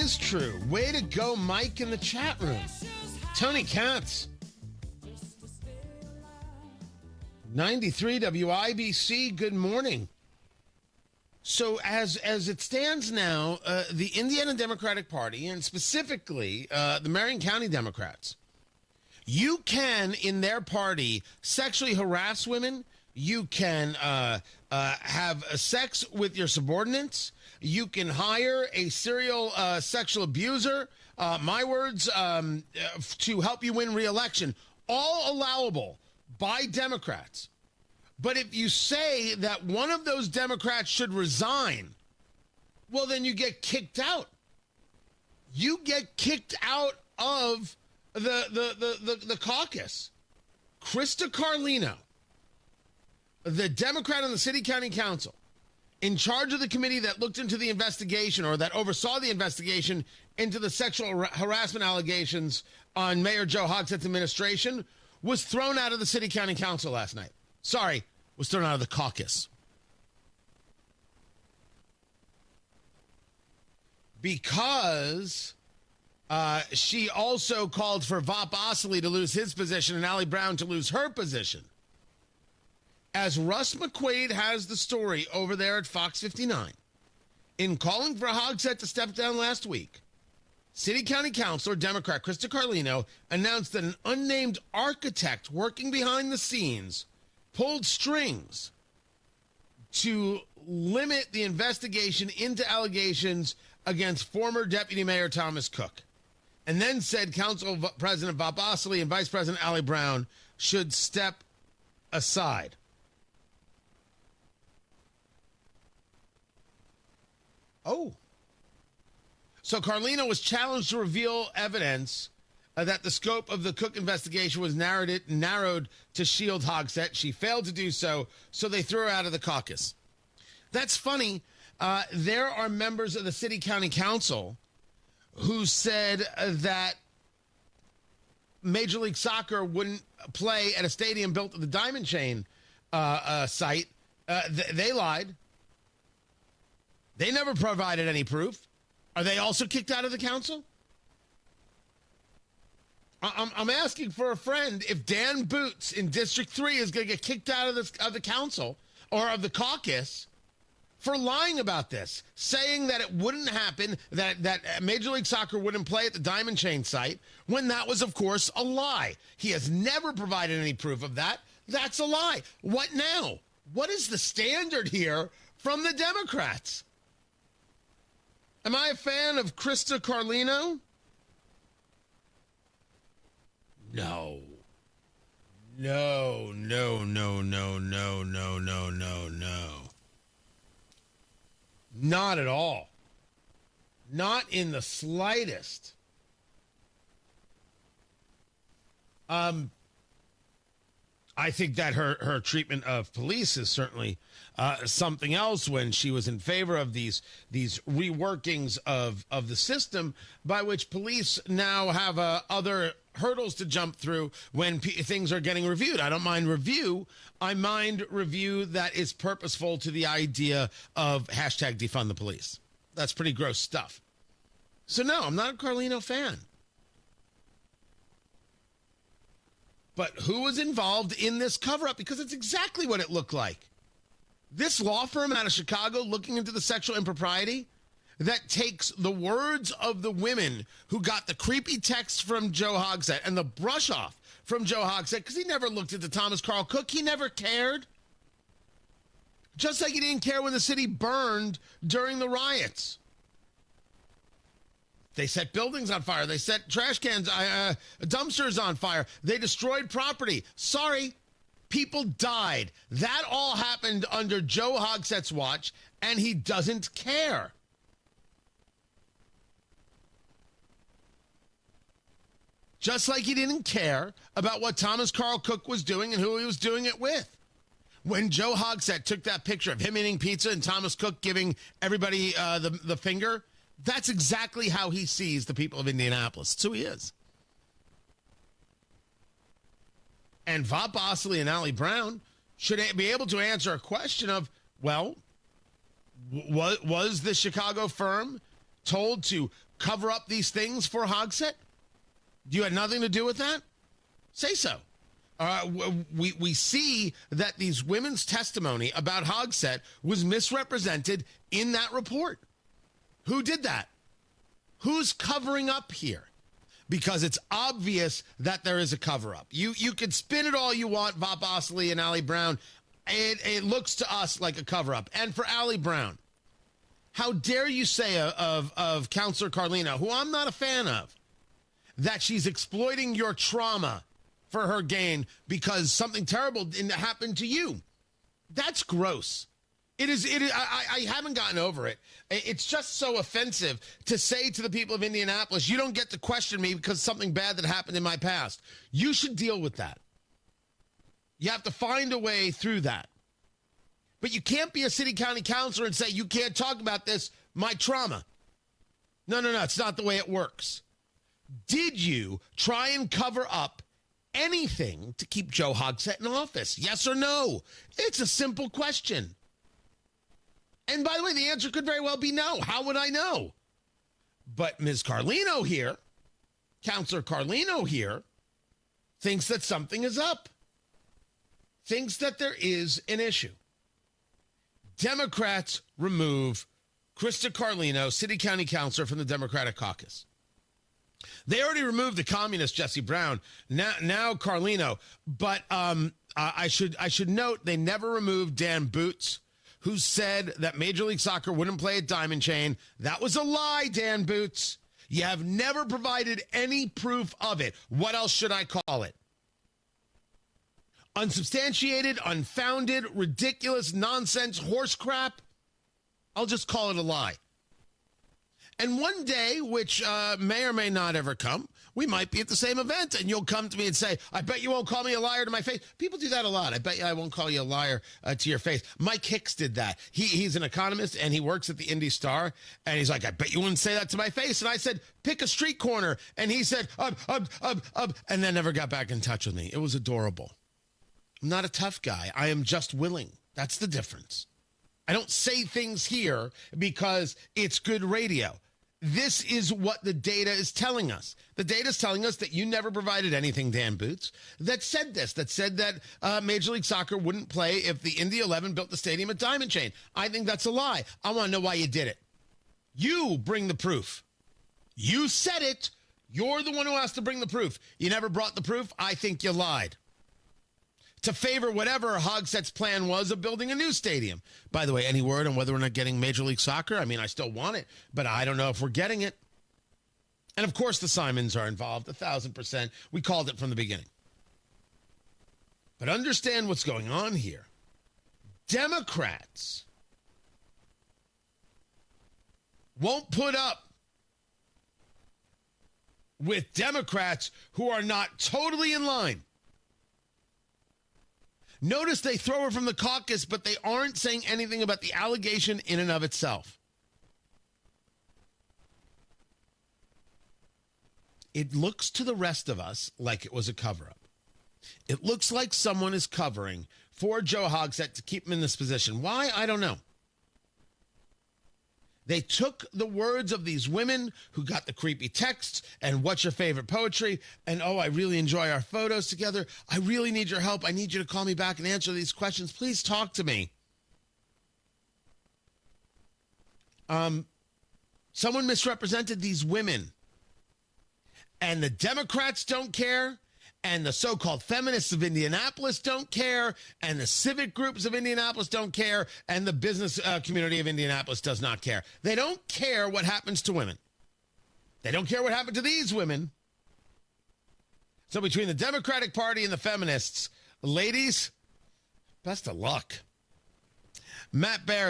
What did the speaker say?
is true. Way to go, Mike, in the chat room. Tony Katz. 93 WIBC, good morning. So as it stands now, the Indiana Democratic Party, and specifically the Marion County Democrats, you can, in their party, sexually harass women. You can have sex with your subordinates. You can hire a serial sexual abuser, my words, to help you win re-election. All allowable by Democrats. But if you say that one of those Democrats should resign, well, then you get kicked out. You get kicked out of the caucus. Crista Carlino, the Democrat on the City County Council, in charge of the committee that looked into the investigation, or that oversaw the investigation into the sexual harassment allegations on Mayor Joe Hogshett's administration, was thrown out of the City County Council last night. Sorry, was thrown out of the caucus. Because she also called for Vop Ostley to lose his position and Allie Brown to lose her position. As Russ McQuaid has the story over there at Fox 59, in calling for Hogsett to step down last week, City County Councilor, Democrat Crista Carlino, announced that an unnamed architect working behind the scenes pulled strings to limit the investigation into allegations against former Deputy Mayor Thomas Cook, and then said Council President Vop Ostley and Vice President Allie Brown should step aside. Oh. So Carlino was challenged to reveal evidence that the scope of the Cook investigation was narrowed to shield Hogsett. She failed to do so, so they threw her out of the caucus. That's funny. There are members of the City County Council who said that Major League Soccer wouldn't play at a stadium built at the Diamond Chain site. They lied. They never provided any proof. Are they also kicked out of the council? I'm asking for a friend. If Dan Boots in District 3 is going to get kicked out of the council or of the caucus for lying about this, saying that it wouldn't happen, that Major League Soccer wouldn't play at the Diamond Chain site, when that was, of course, a lie. He has never provided any proof of that. That's a lie. What now? What is the standard here from the Democrats? Am I a fan of Crista Carlino? No. No. Not at all. Not in the slightest. I think that her treatment of police is certainly something else, when she was in favor of these reworkings of the system by which police now have other hurdles to jump through when things are getting reviewed. I don't mind review. I mind review that is purposeful to the idea of hashtag defund the police. That's pretty gross stuff. So no, I'm not a Carlino fan. But who was involved in this cover-up? Because it's exactly what it looked like. This law firm out of Chicago looking into the sexual impropriety that takes the words of the women who got the creepy text from Joe Hogsett and the brush off from Joe Hogsett, because he never looked at the Thomas Carl Cook. He never cared. Just like he didn't care when the city burned during the riots. They set buildings on fire. They set trash cans, dumpsters on fire. They destroyed property. Sorry, people died. That all happened under Joe Hogsett's watch, and he doesn't care. Just like he didn't care about what Thomas Carl Cook was doing and who he was doing it with. When Joe Hogsett took that picture of him eating pizza and Thomas Cook giving everybody the finger, that's exactly how he sees the people of Indianapolis. That's who he is. And Vop Ostley and Allie Brown should be able to answer a question of, well, was the Chicago firm told to cover up these things for Hogsett? You had nothing to do with that? Say so. We see that these women's testimony about Hogsett was misrepresented in that report. Who did that? Who's covering up here? Because it's obvious that there is a cover-up. You can spin it all you want, Bob Ostley and Allie Brown. It looks to us like a cover-up. And for Allie Brown, how dare you say of Counselor Carlino, who I'm not a fan of, that she's exploiting your trauma for her gain because something terrible happened to you. That's gross. It is. I haven't gotten over it. It's just so offensive to say to the people of Indianapolis, you don't get to question me because something bad that happened in my past. You should deal with that. You have to find a way through that. But you can't be a city county councilor and say, you can't talk about this, my trauma. No, it's not the way it works. Did you try and cover up anything to keep Joe Hogsett in office? Yes or no? It's a simple question. And by the way, the answer could very well be no. How would I know? But Ms. Carlino here, Counselor Carlino here, thinks that something is up. Thinks that there is an issue. Democrats remove Crista Carlino, city county councilor from the Democratic caucus. They already removed the communist Jesse Brown. Now Carlino, but I should note they never removed Dan Boots, who said that Major League Soccer wouldn't play at Diamond Chain. That was a lie, Dan Boots. You have never provided any proof of it. What else should I call it? Unsubstantiated, unfounded, ridiculous, nonsense, horse crap. I'll just call it a lie. And one day, which may or may not ever come, we might be at the same event, and you'll come to me and say, I bet you won't call me a liar to my face. People do that a lot. I bet you I won't call you a liar to your face. Mike Hicks did that. He's an economist, and he works at the Indy Star, and he's like, I bet you wouldn't say that to my face. And I said, pick a street corner. And he said, and then never got back in touch with me. It was adorable. I'm not a tough guy. I am just willing. That's the difference. I don't say things here because it's good radio. This is what the data is telling us. The data is telling us that you never provided anything, Dan Boots, that said this, that said that Major League Soccer wouldn't play if the Indy 11 built the stadium at Diamond Chain. I think that's a lie. I want to know why you did it. You bring the proof. You said it. You're the one who has to bring the proof. You never brought the proof. I think you lied. To favor whatever Hogsett's plan was of building a new stadium. By the way, any word on whether we're not getting Major League Soccer? I mean, I still want it, but I don't know if we're getting it. And of course, the Simons are involved, 1,000%. We called it from the beginning. But understand what's going on here. Democrats won't put up with Democrats who are not totally in line. Notice they throw her from the caucus, but they aren't saying anything about the allegation in and of itself. It looks to the rest of us like it was a cover-up. It looks like someone is covering for Joe Hogsett to keep him in this position. Why? I don't know. They took the words of these women who got the creepy texts and what's your favorite poetry and, oh, I really enjoy our photos together. I really need your help. I need you to call me back and answer these questions. Please talk to me. Someone misrepresented these women. And the Democrats don't care. And the so-called feminists of Indianapolis don't care, and the civic groups of Indianapolis don't care, and the business community of Indianapolis does not care. They don't care what happens to women. They don't care what happened to these women. So between the Democratic Party and the feminists, ladies, best of luck. Matt Bear.